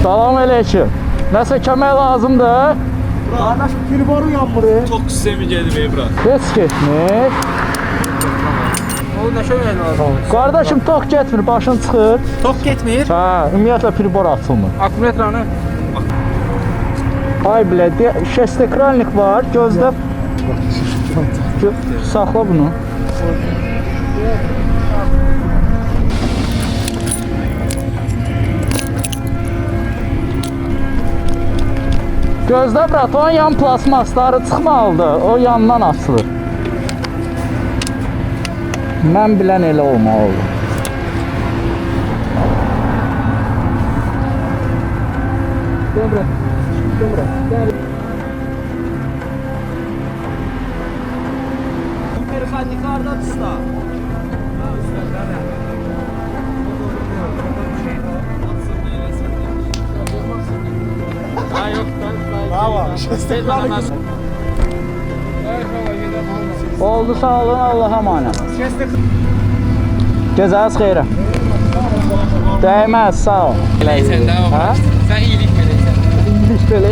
Salam aleyküm. Nəsə kömək lazımdır? Kardeşim triboru yanmır. Çok sistemi geldi bey bura. Heç getmir. O ne şöyle lazım? Qardaşım tok getmir, başın çıxır. Tok getmir. Hə, ümumiyyətlə pribor açılmır. Akkumulatoranı. Ay bilə, şestekralnik var, gözdə. Saxla bunu. Gözdə brat, onun yan plasmasları çıxmalıdır, o yandan açılır. Mən bilən elə olmalıdır. Dobra. Dobra. Gel. Mexaniklarda usta. Ha usta gel. Ha yok ben. Bravo. Oldu, sağ olun, Allah'a emanet. Gəzəniz xeyrə. Dəyməz, sağ ol. Sen daha Ha? Sen iyilik meleği. İyilik belə.